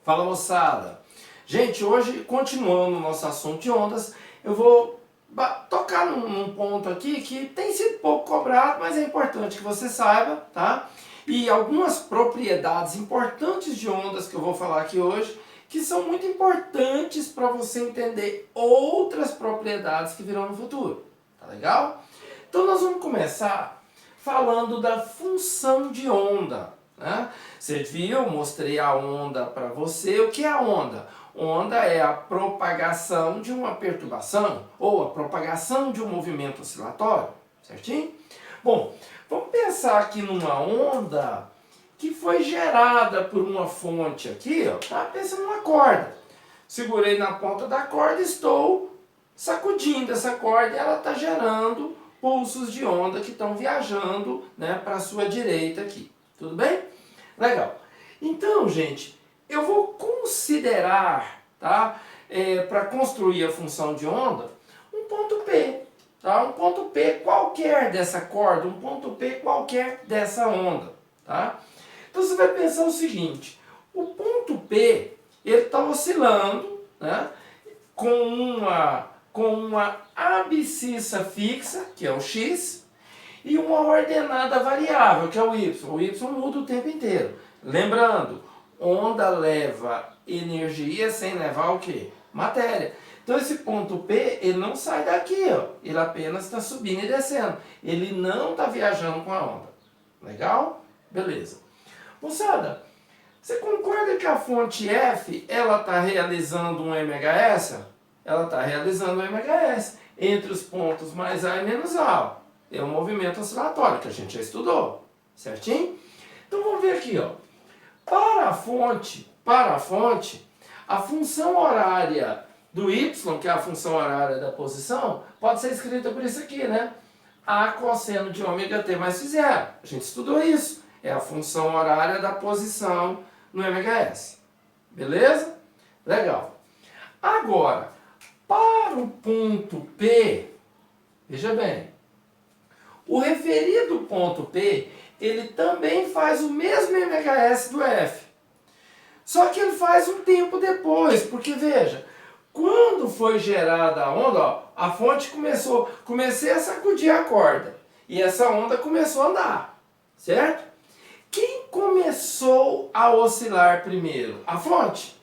Fala, moçada! Gente, hoje, continuando o nosso assunto de ondas, eu vou tocar num ponto aqui que tem sido pouco cobrado, mas é importante que você saiba, tá? E algumas propriedades importantes de ondas que eu vou falar aqui hoje, que são muito importantes para você entender outras propriedades que virão no futuro, tá legal? Então nós vamos começar falando da função de onda, né? Você viu, mostrei a onda para você. O que é a onda? Onda é a propagação de uma perturbação ou a propagação de um movimento oscilatório, certinho? Bom, vamos pensar aqui numa onda que foi gerada por uma fonte aqui, ó, tá? Pensa numa corda. Segurei na ponta da corda e estou sacudindo essa corda e ela está gerando pulsos de onda que estão viajando, né, para a sua direita aqui. Tudo bem? Legal. Então, gente, eu vou considerar, tá, para construir a função de onda, um ponto P. Tá? Um ponto P qualquer dessa corda, um ponto P qualquer dessa onda. Tá? Então você vai pensar o seguinte, o ponto P ele está oscilando, né, com uma abscissa fixa, que é o x, e uma ordenada variável, que é o y. O y muda o tempo inteiro. Lembrando, onda leva energia sem levar o quê? Matéria. Então esse ponto P, ele não sai daqui, ó. Ele apenas está subindo e descendo. Ele não está viajando com a onda. Legal? Beleza. Moçada, você concorda que a fonte F, ela está realizando um MHS? Ela está realizando um MHS entre os pontos mais A e menos A. É um movimento oscilatório que a gente já estudou, certinho? Então vamos ver aqui, ó. Para a fonte, a função horária do y, que é a função horária da posição, pode ser escrita por isso aqui, né? A cosseno de ômega t mais φ0. A gente estudou isso. É a função horária da posição no MHS. Beleza? Legal. Agora, para o ponto P, veja bem, o referido ponto P, ele também faz o mesmo MHS do F. Só que ele faz um tempo depois, porque veja, quando foi gerada a onda, ó, a fonte comecei a sacudir a corda, e essa onda começou a andar, certo? Quem começou a oscilar primeiro? A fonte.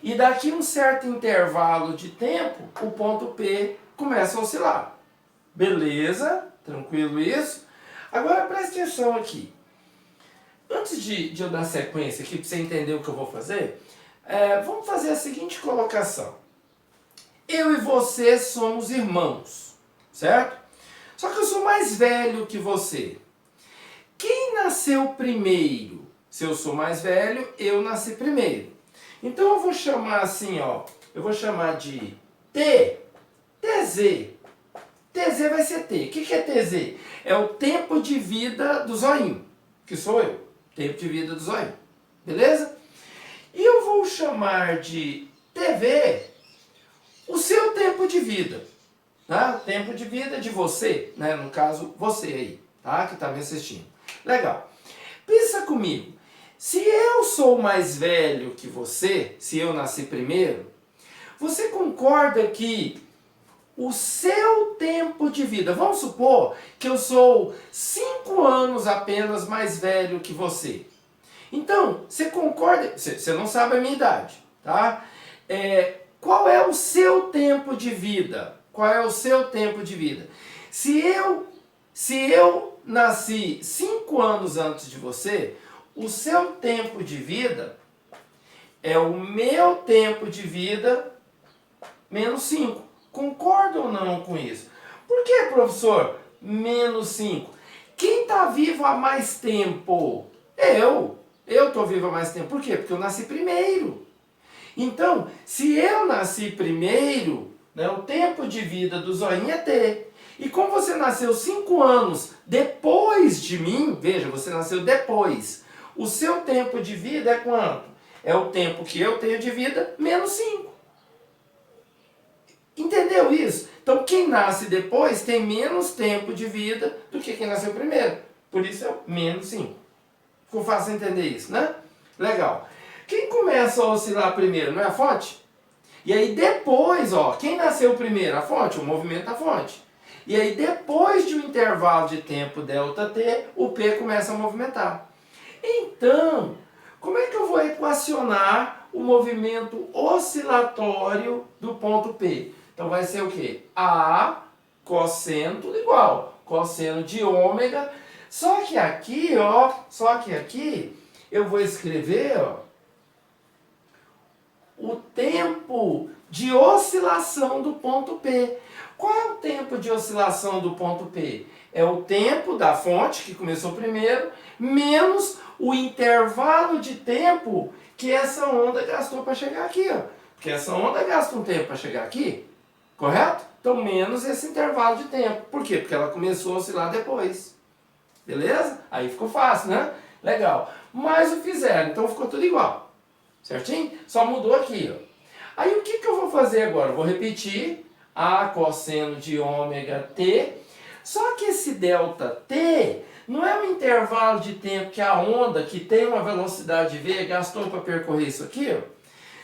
E daqui um certo intervalo de tempo, o ponto P começa a oscilar. Beleza? Tranquilo isso? Agora preste atenção aqui. Antes de eu dar sequência aqui, para você entender o que eu vou fazer, vamos fazer a seguinte colocação. Eu e você somos irmãos, certo? Só que eu sou mais velho que você. Quem nasceu primeiro? Se eu sou mais velho, eu nasci primeiro. Então eu vou chamar assim, ó, eu vou chamar de TZ. TZ vai ser T. O que é TZ? É o tempo de vida do zoinho, que sou eu. Tempo de vida do zoinho. Beleza? E eu vou chamar de TV o seu tempo de vida. Tá? Tempo de vida de você, né? No caso, você aí, tá? Que está me assistindo. Legal. Pensa comigo. Se eu sou mais velho que você, se eu nasci primeiro, você concorda que o seu tempo de vida, vamos supor que eu sou 5 anos apenas mais velho que você. Então, você concorda, você não sabe a minha idade, tá? Qual é o seu tempo de vida? Qual é o seu tempo de vida? Se eu nasci 5 anos antes de você, o seu tempo de vida é o meu tempo de vida menos 5. Concorda ou não com isso? Por que, professor, menos 5? Quem está vivo há mais tempo? Eu estou vivo há mais tempo. Por quê? Porque eu nasci primeiro. Então, se eu nasci primeiro, né, o tempo de vida do zoinho é T. E como você nasceu 5 anos depois de mim, veja, você nasceu depois, o seu tempo de vida é quanto? É o tempo que eu tenho de vida menos 5. Entendeu isso? Então quem nasce depois tem menos tempo de vida do que quem nasceu primeiro. Por isso é menos 5. Ficou fácil entender isso, né? Legal. Quem começa a oscilar primeiro, não é a fonte? E aí depois, ó, quem nasceu primeiro? A fonte, o movimento da fonte. E aí depois de um intervalo de tempo ΔT, o P começa a movimentar. Então, como é que eu vou equacionar o movimento oscilatório do ponto P? Então vai ser o quê? A cosseno, tudo igual, cosseno de ômega. Só que aqui, ó, eu vou escrever, ó, o tempo de oscilação do ponto P. Qual é o tempo de oscilação do ponto P? É o tempo da fonte, que começou primeiro, menos o intervalo de tempo que essa onda gastou para chegar aqui, ó. Porque essa onda gasta um tempo para chegar aqui, correto? Então, menos esse intervalo de tempo. Por quê? Porque ela começou a oscilar depois. Beleza? Aí ficou fácil, né? Legal. Mas o fizeram, então ficou tudo igual. Certinho? Só mudou aqui, ó. Aí o que eu vou fazer agora? Vou repetir A cosseno de ômega t. Só que esse ΔT não é um intervalo de tempo que a onda, que tem uma velocidade v, gastou para percorrer isso aqui, ó.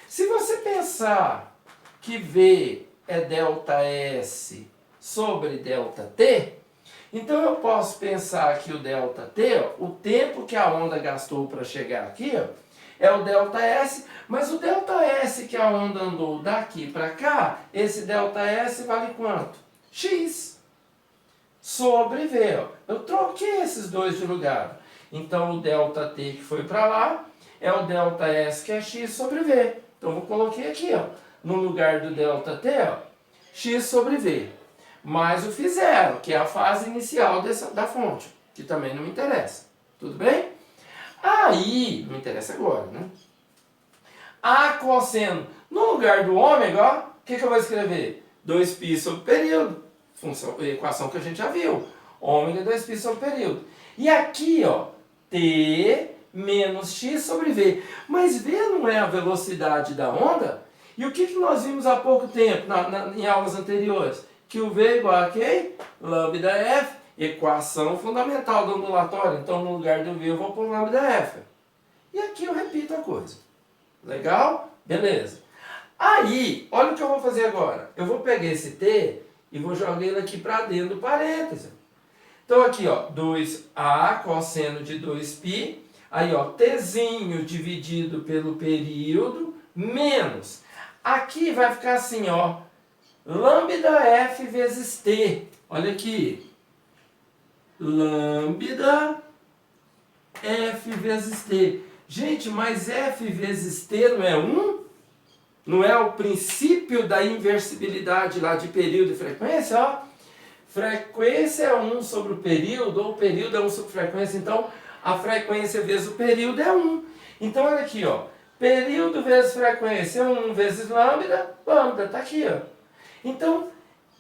Se você pensar que v é ΔS sobre ΔT, então eu posso pensar que o ΔT, ó, o tempo que a onda gastou para chegar aqui, ó, é o ΔS, mas o ΔS que a onda andou daqui para cá, esse ΔS vale quanto? X sobre V. Ó. Eu troquei esses dois de lugar. Então o ΔT que foi para lá é o ΔS que é X sobre V. Então eu coloquei aqui, ó, no lugar do ΔT, ó, X sobre V. Mais o φ0, que é a fase inicial da fonte, que também não me interessa. Tudo bem? Aí, não interessa agora, né? A cosseno, no lugar do ômega, ó, o que eu vou escrever? 2π sobre período. Equação que a gente já viu. Ômega 2π sobre período. E aqui, ó, T menos X sobre V. Mas V não é a velocidade da onda? E o que nós vimos há pouco tempo, em aulas anteriores? Que o V é igual a quem? Lambda F. Equação fundamental do ondulatório. Então, no lugar do V, eu vou pôr lambda F. E aqui eu repito a coisa. Legal? Beleza. Aí, olha o que eu vou fazer agora. Eu vou pegar esse T e vou jogar ele aqui para dentro do parêntese. Então, aqui, ó, 2A cosseno de 2π. Aí, ó, Tzinho dividido pelo período menos. Aqui vai ficar assim, ó, lambda F vezes T. Olha aqui. Lambda F vezes T. Gente, mas F vezes T não é 1? Não é o princípio da inversibilidade lá de período e frequência? Ó. Frequência é 1 sobre o período, ou o período é 1 sobre frequência. Então, a frequência vezes o período é 1. Então, olha aqui, ó. Período vezes frequência é 1 vezes lambda. Lambda está aqui, ó. Então,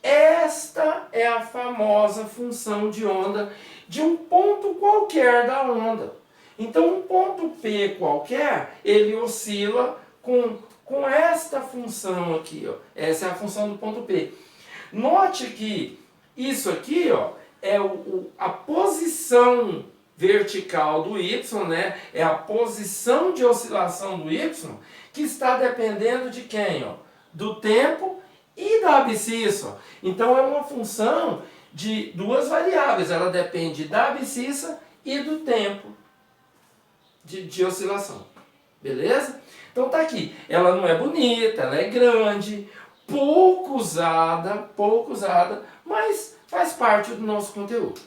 esta é a famosa função de onda de um ponto qualquer da onda. Então, um ponto P qualquer, ele oscila com esta função aqui, ó. Essa é a função do ponto P. Note que isso aqui, ó, é a posição vertical do Y, né? É a posição de oscilação do Y que está dependendo de quem, ó? Do tempo e da abscissa. Então é uma função de duas variáveis, ela depende da abscissa e do tempo de oscilação. Beleza? Então tá aqui. Ela não é bonita, ela é grande, pouco usada, mas faz parte do nosso conteúdo.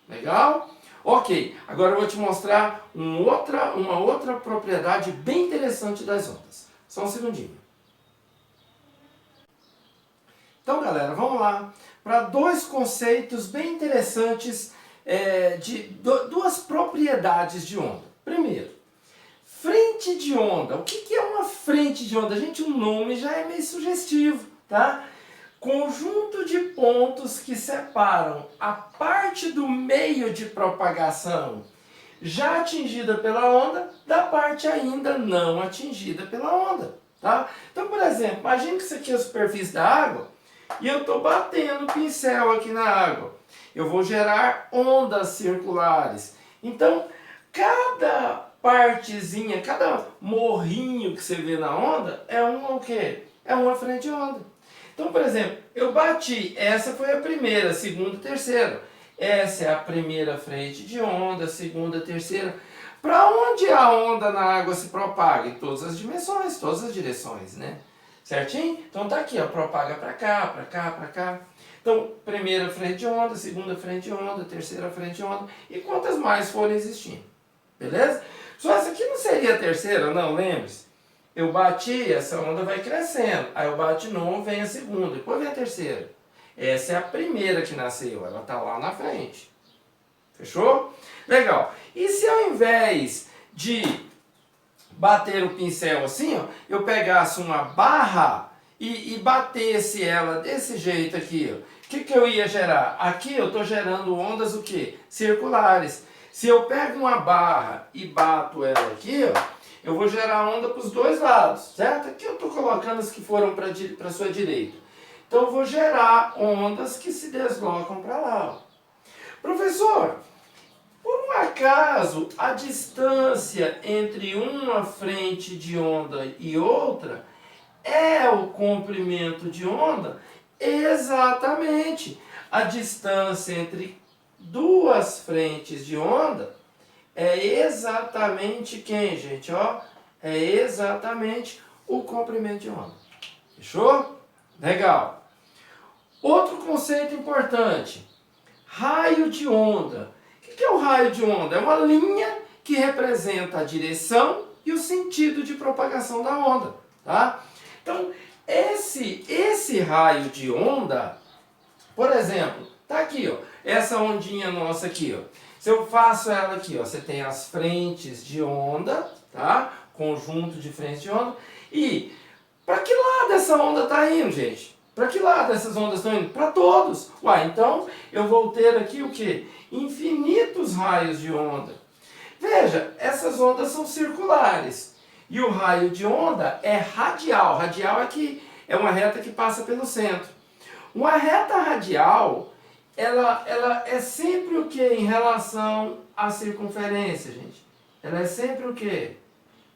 Legal? Ok, agora eu vou te mostrar uma outra propriedade bem interessante das ondas. Só um segundinho. Então, galera, vamos lá para dois conceitos bem interessantes de duas propriedades de onda. Primeiro, frente de onda. O que é uma frente de onda? Gente, o nome já é meio sugestivo, tá? Conjunto de pontos que separam a parte do meio de propagação já atingida pela onda da parte ainda não atingida pela onda, tá? Então, por exemplo, imagine que isso aqui é a superfície da água e eu estou batendo o pincel aqui na água. Eu vou gerar ondas circulares. Então, cada partezinha, cada morrinho que você vê na onda é o quê? É uma frente de onda. Então, por exemplo, eu bati, essa foi a primeira, segunda, terceira. Essa é a primeira frente de onda, segunda, terceira. Para onde a onda na água se propaga? Em todas as dimensões, todas as direções, né? Certinho? Então tá aqui, ó, propaga para cá, para cá, para cá. Então, primeira frente de onda, segunda frente de onda, terceira frente de onda, e quantas mais forem existindo. Beleza? Só essa aqui não seria a terceira, não, lembre-se. Eu bati, essa onda vai crescendo. Aí eu bati de novo, vem a segunda, depois vem a terceira. Essa é a primeira que nasceu, ela está lá na frente. Fechou? Legal. E se ao invés de bater o pincel assim, ó, eu pegasse uma barra e batesse ela desse jeito aqui, ó, o que eu ia gerar? Aqui eu estou gerando ondas o quê? Circulares. Se eu pego uma barra e bato ela aqui, ó, eu vou gerar onda para os dois lados, certo? Aqui eu estou colocando as que foram para a sua direita. Então eu vou gerar ondas que se deslocam para lá. Ó. Professor, por um acaso a distância entre uma frente de onda e outra é o comprimento de onda? Exatamente. A distância entre duas frentes de onda é exatamente quem, gente? Ó, é exatamente o comprimento de onda. Fechou? Legal. Outro conceito importante. Raio de onda. O que é o raio de onda? É uma linha que representa a direção e o sentido de propagação da onda. Tá? Então, esse raio de onda, por exemplo, tá aqui, ó, essa ondinha nossa aqui, ó. Se eu faço ela aqui, ó, você tem as frentes de onda, tá? Conjunto de frentes de onda. E para que lado essa onda está indo, gente? Para que lado essas ondas estão indo? Para todos. Uai, então eu vou ter aqui o quê? Infinitos raios de onda. Veja, essas ondas são circulares. E o raio de onda é radial. Radial é uma reta que passa pelo centro. Uma reta radial, ela é sempre o que em relação à circunferência, gente? Ela é sempre o que?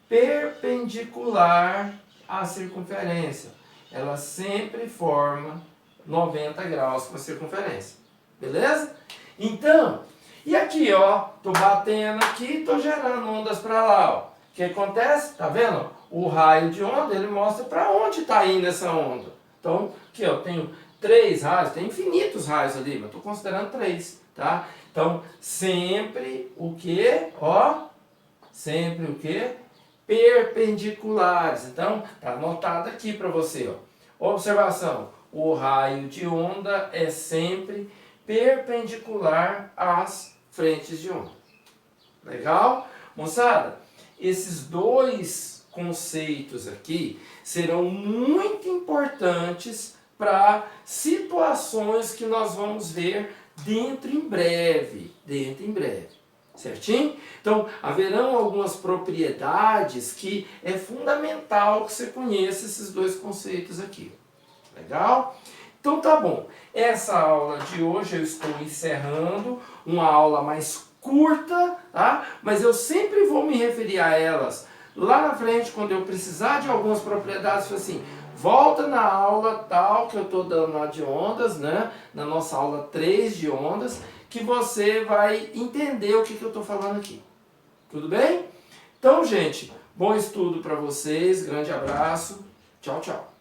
Perpendicular à circunferência. Ela sempre forma 90 graus com a circunferência. Beleza? Então, e aqui, ó, tô batendo aqui, tô gerando ondas para lá, ó. O que acontece? Tá vendo? O raio de onda, ele mostra para onde está indo essa onda. Então, aqui, ó, tenho 3 raios, tem infinitos raios ali, mas estou considerando 3, tá? Então, sempre o que? Ó, sempre o que? Perpendiculares. Então, tá anotado aqui para você, ó. Observação, o raio de onda é sempre perpendicular às frentes de onda. Legal? Moçada, esses dois conceitos aqui serão muito importantes para situações que nós vamos ver dentro em breve. Certinho? Então, haverão algumas propriedades que é fundamental que você conheça esses dois conceitos aqui. Legal? Então tá bom. Essa aula de hoje eu estou encerrando, uma aula mais curta, tá? Mas eu sempre vou me referir a elas lá na frente, quando eu precisar de algumas propriedades, assim, volta na aula tal que eu estou dando lá de ondas, né? Na nossa aula 3 de ondas, que você vai entender o que eu estou falando aqui. Tudo bem? Então, gente, bom estudo para vocês, grande abraço, tchau, tchau.